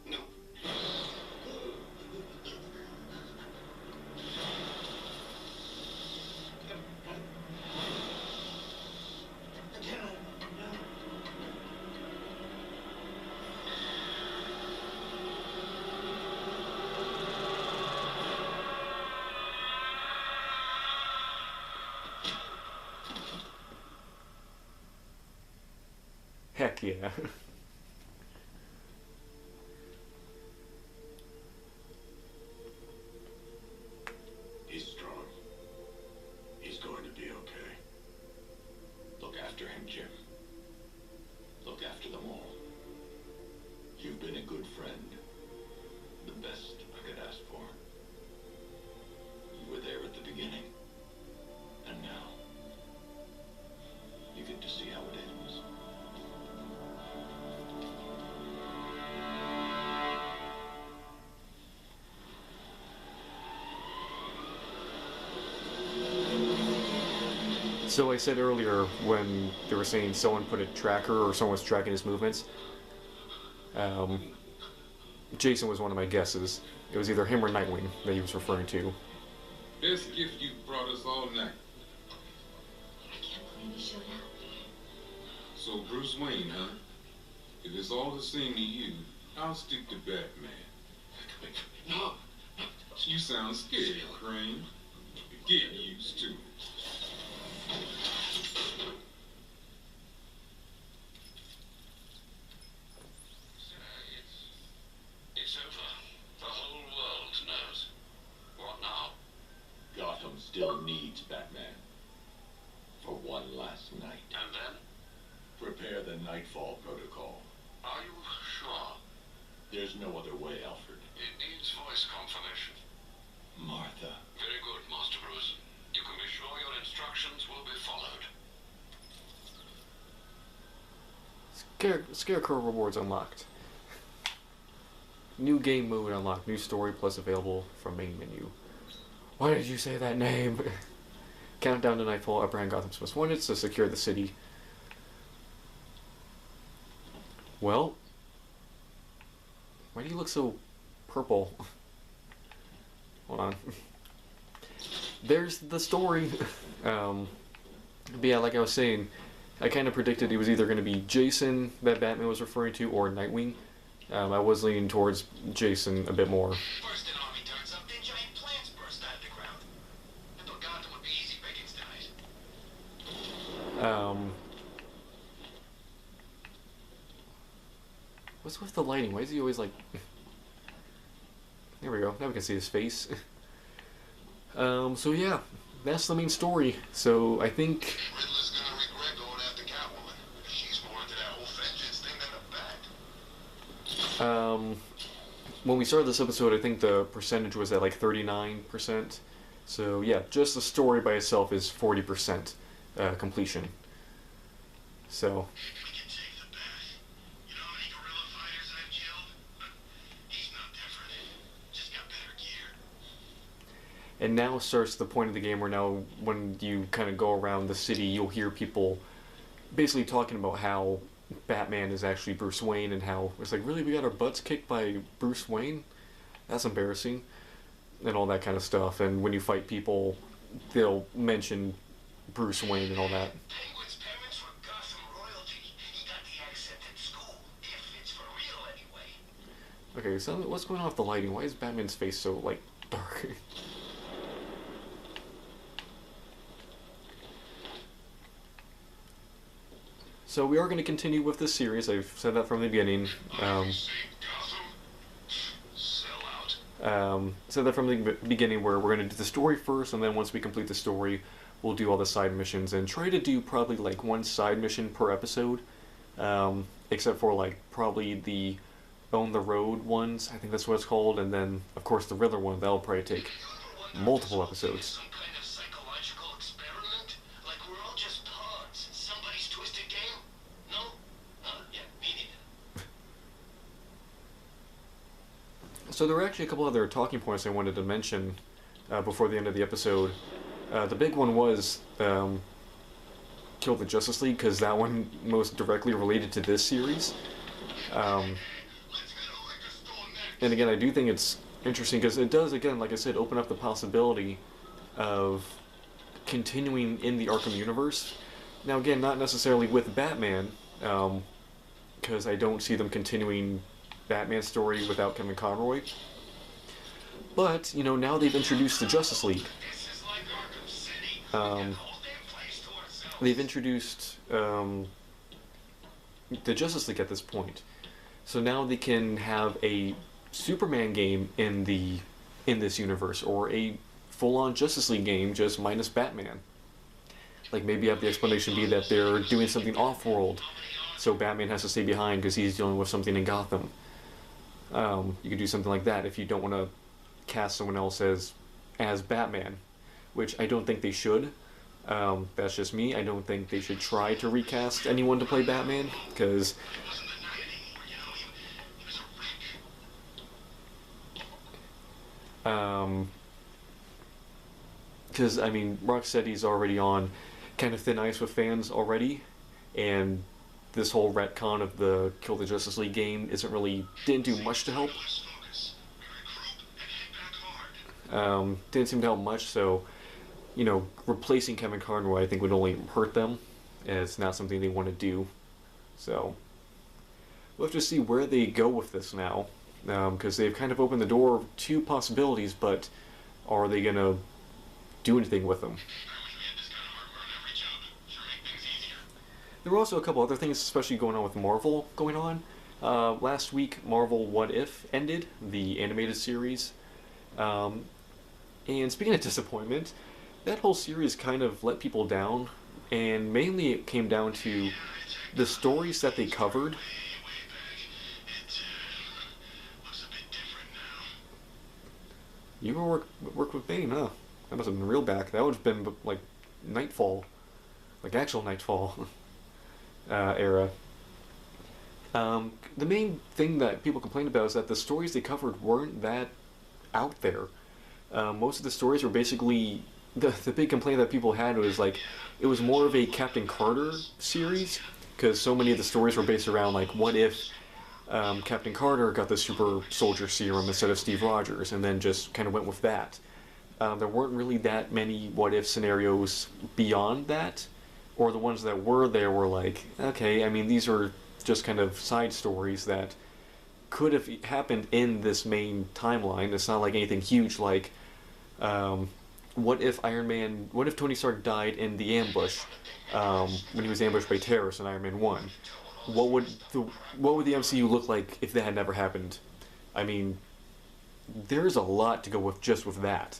Speaker 2: No.
Speaker 1: Heck yeah.
Speaker 2: He's strong. He's going to be okay. Look after him, Jim. Look after them all. You've been a good friend. The best I could ask for. You were there at the beginning. And now, you get to see how it ends.
Speaker 1: So I said earlier when they were saying someone put a tracker or someone was tracking his movements, Jason was one of my guesses. It was either him or Nightwing that he was referring to.
Speaker 6: Best gift you brought us all night.
Speaker 4: I can't believe he showed up.
Speaker 6: So Bruce Wayne, huh? If it's all the same to you, I'll stick to Batman.
Speaker 2: No!
Speaker 6: You sound scared, Crane. Get used to it.
Speaker 2: It's over. The whole world knows. What now? Gotham still needs Batman. For one last night. And then? Prepare the Nightfall Protocol. Are you sure? There's no other way, Alfred. It needs voice confirmation. Martha. Very good, Master Bruce. You can be sure your instructions will be followed.
Speaker 1: Scarecrow rewards unlocked. New game mode unlocked. New story plus available from main menu. Why did you say that name? Countdown to nightfall. Upper hand Gotham's most wanted to secure the city. Well, why do you look so purple? Hold on. There's the story. But yeah, like I was saying, I kind of predicted it was either going to be Jason that Batman was referring to or Nightwing. I was leaning towards Jason a bit more.
Speaker 3: First an army turns up, then giant plants burst out of the ground. I thought Gotham would be easy pickings tonight.
Speaker 1: What's with the lighting? Why is he always like... There we go. Now we can see his face. So yeah, that's the main story. So I think...
Speaker 2: Riddler's gonna regret going after Catwoman. She's more into that whole vengeance thing than the bat.
Speaker 1: When we started this episode, I think the percentage was at like 39%. So yeah, just the story by itself is 40% completion. So...
Speaker 2: We can take the bat. You know how many guerrilla fighters I've killed? He's not different. Just got better gear.
Speaker 1: And now starts the point of the game where now when you kind of go around the city, you'll hear people basically talking about how Batman is actually Bruce Wayne and how it's like, really, we got our butts kicked by Bruce Wayne? That's embarrassing. And all that kind of stuff. And when you fight people, they'll mention Bruce Wayne and all that.
Speaker 3: Penguin's parents were Gotham royalty. He got the accent at school, if it's for real anyway.
Speaker 1: Okay, so what's going on with the lighting? Why is Batman's face so, like, dark? So we are going to continue with this series. I've said that from the beginning. Said that from the beginning where we're going to do the story first, and then once we complete the story, we'll do all the side missions and try to do probably like one side mission per episode, except for like probably the Own the Road ones. I think that's what it's called, and then of course the Riddler one. That'll probably take multiple episodes.
Speaker 3: Some kind of psychological experiment? Like we're all just pawns in somebody's twisted game? No? Yeah, me neither.
Speaker 1: So there were actually a couple other talking points I wanted to mention before the end of the episode. The big one was Kill the Justice League, because that one most directly related to this series. And again, I do think it's interesting because it does, again, like I said, open up the possibility of continuing in the Arkham universe. Now again, not necessarily with Batman, because I don't see them continuing Batman's story without Kevin Conroy. But, you know, now they've introduced the Justice League.
Speaker 3: This is like Arkham City. We got the whole damn place to ourselves.
Speaker 1: They've introduced the Justice League at this point. So now they can have a Superman game in this universe, or a full-on Justice League game just minus Batman. Like maybe have the explanation be that they're doing something off-world, so Batman has to stay behind because he's dealing with something in Gotham. You could do something like that if you don't want to cast someone else as Batman, which I don't think they should. That's just me. I don't think they should try to recast anyone to play Batman, because I mean, Rocksteady's already on kind of thin ice with fans already, and this whole retcon of the Kill the Justice League game didn't do much to help. Didn't seem to help much, so, you know, replacing Kevin Conroy I think would only hurt them, and it's not something they want to do. So, we'll have to see where they go with this now, because they've kind of opened the door to possibilities, but are they going to do anything with them? There were also a couple other things, especially going on with Marvel going on. Last week, Marvel What If ended, the animated series. And speaking of disappointment, that whole series kind of let people down, and mainly it came down to the stories that they covered. You were work with Bane, huh? That must have been real back. That would have been like Nightfall, like actual Nightfall era. The main thing that people complained about is that the stories they covered weren't that out there. Most of the stories were basically, the big complaint that people had was like, it was more of a Captain Carter series, because so many of the stories were based around like, what if Captain Carter got the super soldier serum instead of Steve Rogers, and then just kind of went with that. There weren't really that many what if scenarios beyond that, or the ones that were there were like, okay, I mean, these are just kind of side stories that could have happened in this main timeline. It's not like anything huge like, what if Tony Stark died in the ambush, when he was ambushed by terrorists in Iron Man 1? What would the MCU look like if that had never happened? I mean, there's a lot to go with just with that.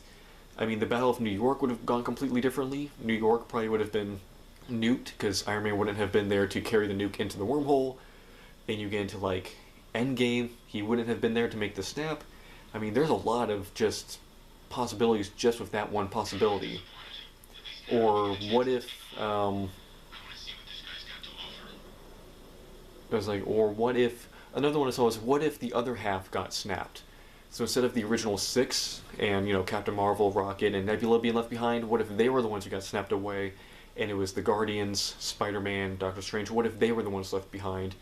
Speaker 1: I mean, the Battle of New York would have gone completely differently. New York probably would have been nuked because Iron Man wouldn't have been there to carry the nuke into the wormhole. Then you get into like Endgame, he wouldn't have been there to make the snap. I mean, there's a lot of just possibilities just with that one possibility. Or what if it was like, or what if another one I saw was what if the other half got snapped? So instead of the original 6 and, you know, Captain Marvel, Rocket, and Nebula being left behind, what if they were the ones who got snapped away and it was the Guardians, Spider-Man, Doctor Strange? What if they were the ones left behind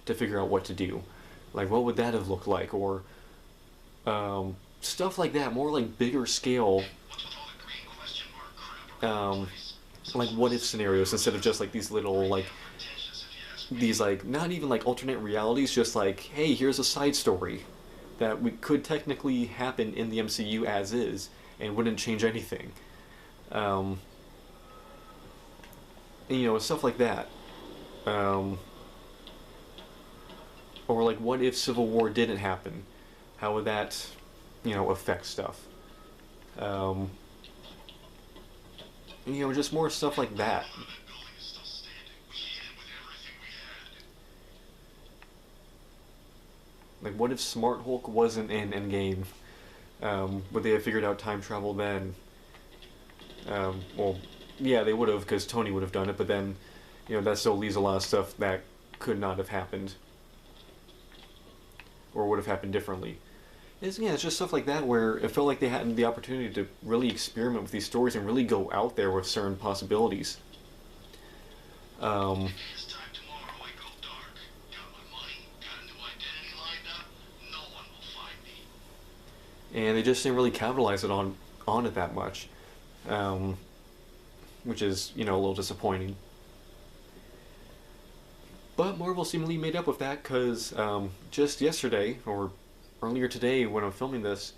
Speaker 1: to figure out what to do? Like, what would that have looked like? Or stuff like that, more like bigger scale, like what if scenarios instead of just like these little like these like not even like alternate realities, just like, hey, here's a side story that we could technically happen in the MCU as is and wouldn't change anything. And, you know, stuff like that. Or like, what if Civil War didn't happen? How would that, you know, affect stuff? You know, just more stuff like that. Like, what if Smart Hulk wasn't in Endgame? Would they have figured out time travel then? Well, yeah, they would have, because Tony would have done it, but then, you know, that still leaves a lot of stuff that could not have happened. Or would have happened differently. It's just stuff like that where it felt like they had the opportunity to really experiment with these stories and really go out there with certain possibilities. And they just didn't really capitalize on it that much, which is, you know, a little disappointing. But Marvel seemingly made up with that because just yesterday, or earlier today when I'm filming this,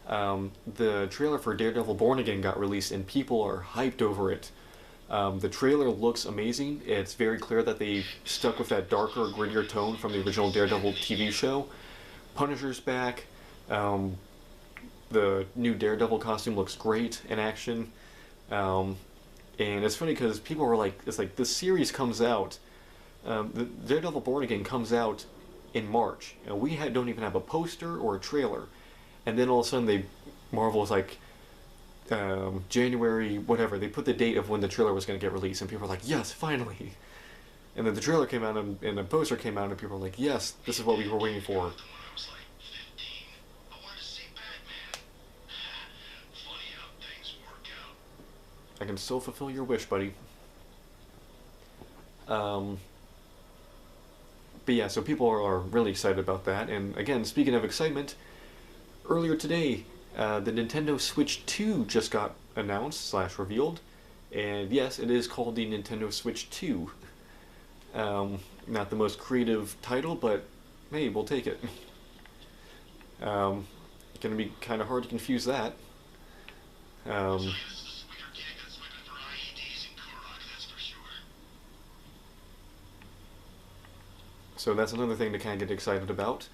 Speaker 1: the trailer for Daredevil Born Again got released and people are hyped over it. The trailer looks amazing. It's very clear that they stuck with that darker, grittier tone from the original Daredevil TV show. Punisher's back. The new Daredevil costume looks great in action. And it's funny because people were like, it's like, this series comes out, the Daredevil Born Again comes out in March, and we don't even have a poster or a trailer. And then all of a sudden Marvel was like, January, whatever, they put the date of when the trailer was going to get released, and people were like, yes, finally. And then the trailer came out, and the poster came out, and people were like, yes, this is what we were waiting for. I can still fulfill your wish, buddy. But yeah, so people are really excited about that. And again, speaking of excitement, earlier today, the Nintendo Switch 2 just got announced / revealed. And yes, it is called the Nintendo Switch 2. Not the most creative title, but hey, we'll take it. Gonna be kind of hard to confuse that. So that's another thing to kind of get excited about.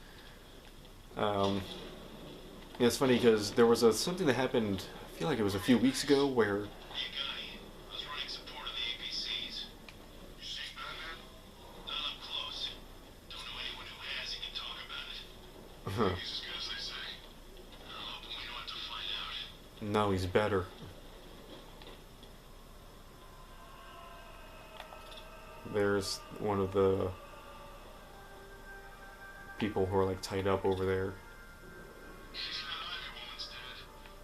Speaker 1: It's funny because there was something that happened, I feel like it was a few weeks ago, where...
Speaker 2: Hey, Guy, I was running support of the APCs. You see Batman? Not up close. Don't know anyone who has. He can talk about it. He's as good as they say. I'm hoping we don't have to find out.
Speaker 1: No, he's better. There's one of the people who are like tied up over there.
Speaker 2: She's not Ivy Woman's dead.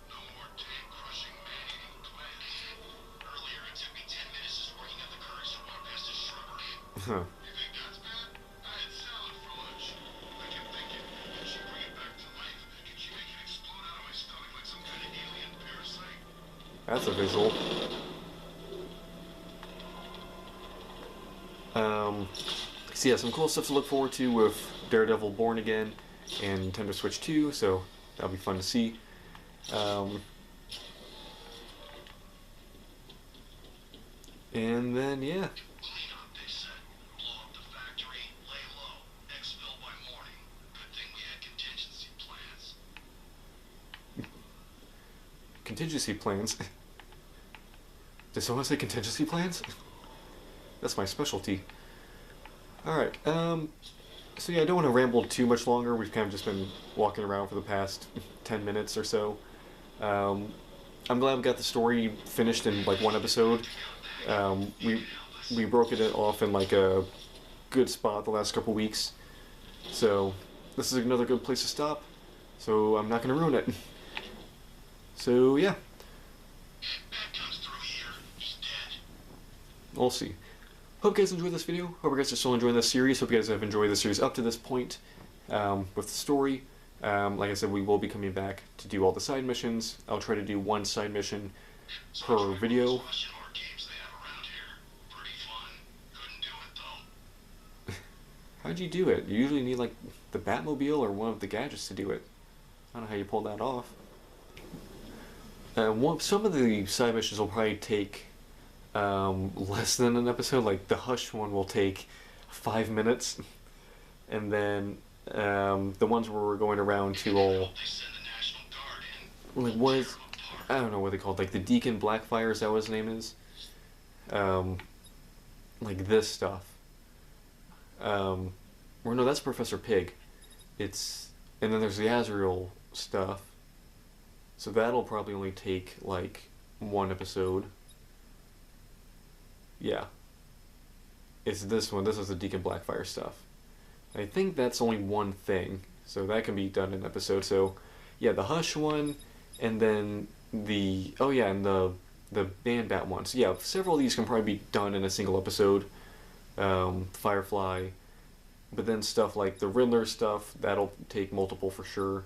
Speaker 2: No more tank-crushing, man-eating twins. Earlier, it took me 10 minutes just working up the courage to walk past a shrubbery. You think that's bad? I had salad for lunch. I kept thinking, can she bring it back to life? Can she make it explode out of my stomach like some kind of alien parasite?
Speaker 1: That's a visual. So yeah, some cool stuff to look forward to with Daredevil Born Again and Nintendo Switch 2, so that'll be fun to see. And then, yeah.
Speaker 2: Clean up, they said. Blow up the factory, lay low. Exfil by morning. Good thing we had contingency plans.
Speaker 1: Contingency plans? Did someone say contingency plans? That's my specialty. Alright, so yeah, I don't want to ramble too much longer. We've kind of just been walking around for the past 10 minutes or so. I'm glad we got the story finished in like one episode. We broke it off in like a good spot the last couple weeks. So this is another good place to stop. So I'm not going to ruin it. So yeah.
Speaker 2: Bat comes through here. He's dead.
Speaker 1: We'll see. Hope you guys enjoyed this video. Hope you guys are still enjoying this series. Hope you guys have enjoyed the series up to this point with the story. Like I said, we will be coming back to do all the side missions. I'll try to do one side mission per video.
Speaker 2: Question more games they have around here. Pretty fun. Couldn't do it though.
Speaker 1: How'd you do it? You usually need like the Batmobile or one of the gadgets to do it. I don't know how you pulled that off. Some of the side missions will probably take less than an episode. Like the Hush one will take 5 minutes, and then the ones where we're going around to all
Speaker 2: They send the National Guard in.
Speaker 1: like what is, I don't know what they call it, like the Deacon Blackfire, is that what his name is? Like this stuff. Or no, that's Professor Pig. And then there's the Azrael stuff. So that'll probably only take like one episode. Yeah. It's this one. This is the Deacon Blackfire stuff. I think that's only one thing, so that can be done in an episode. So, yeah, the Hush one, and then the Man Bat one. So yeah, several of these can probably be done in a single episode. Firefly, but then stuff like the Riddler stuff, that'll take multiple for sure.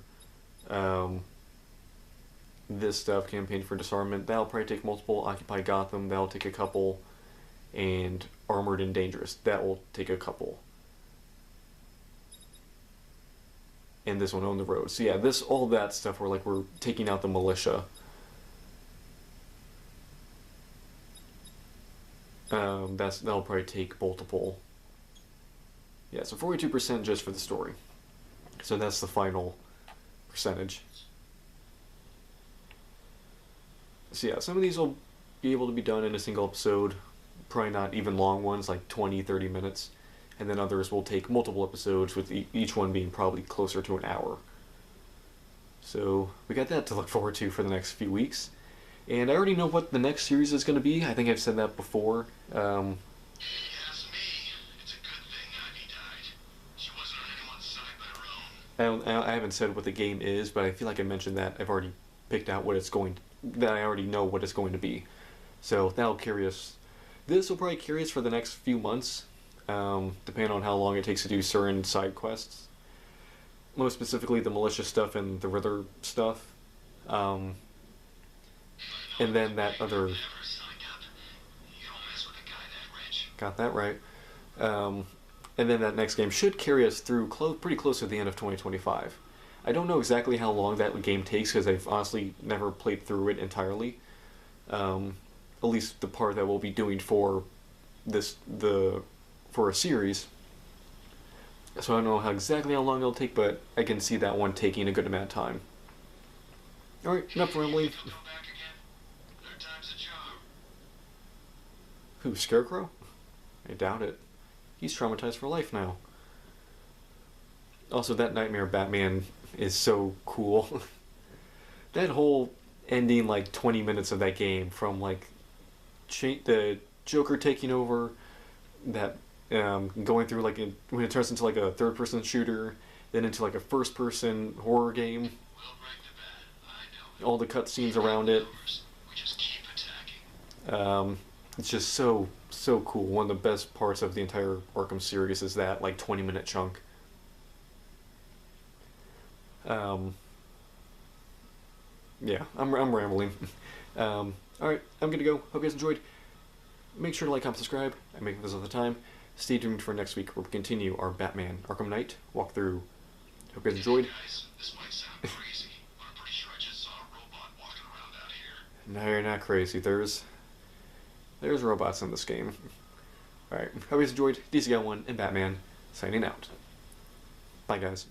Speaker 1: This stuff, Campaign for Disarmament, that'll probably take multiple. Occupy Gotham, that'll take a couple. And Armored and Dangerous, that will take a couple. And this one, On the Road. So yeah, all that stuff where like we're taking out the militia. That'll probably take multiple. Yeah, so 42% just for the story. So that's the final percentage. So yeah, some of these will be able to be done in a single episode. Probably not even long ones, like 20-30 minutes. And then others will take multiple episodes, with each one being probably closer to an hour. So we got that to look forward to for the next few weeks. And I already know what the next series is going to be. I think I've said that before.
Speaker 2: Yes, me. It's a good thing Ivy died. She wasn't on anyone's side but her own.
Speaker 1: I haven't said what the game is, but I feel like I mentioned that. I've already picked out that I already know what it's going to be. So that'll carry us. This will probably carry us for the next few months, depending on how long it takes to do certain side quests. Most specifically, the militia stuff and the Riddler stuff. And then that other...
Speaker 2: Never signed up. You don't mess with a guy that rich.
Speaker 1: Got that right. And then that next game should carry us through pretty close to the end of 2025. I don't know exactly how long that game takes, because I've honestly never played through it entirely. At least the part that we'll be doing for a series. So I don't know exactly how long it'll take, but I can see that one taking a good amount of time. Alright, enough rambling.
Speaker 2: Come back again. Third time's a charm.
Speaker 1: Who, Scarecrow? I doubt it. He's traumatized for life now. Also, that Nightmare Batman is so cool. That whole ending, like, 20 minutes of that game, from, like, the Joker taking over, that going through, like, when it turns into, like, a third-person shooter, then into, like, a first-person horror game.
Speaker 2: We'll break the bat. I know.
Speaker 1: All the cutscenes around it.
Speaker 2: We just keep attacking.
Speaker 1: It's just so cool. One of the best parts of the entire Arkham series is that, like, 20-minute chunk. Yeah, I'm rambling. Alright, I'm gonna go. Hope you guys enjoyed. Make sure to like, comment, subscribe. I make this all the time. stay tuned for next week where we continue our Batman Arkham Knight walkthrough. Hope you guys enjoyed.
Speaker 2: Guys, this might sound crazy, but I'm pretty sure I just saw a robot walking around out here.
Speaker 1: No, you're not crazy. There's robots in this game. Alright, hope you guys enjoyed. DC Guy01 and Batman signing out. Bye, guys.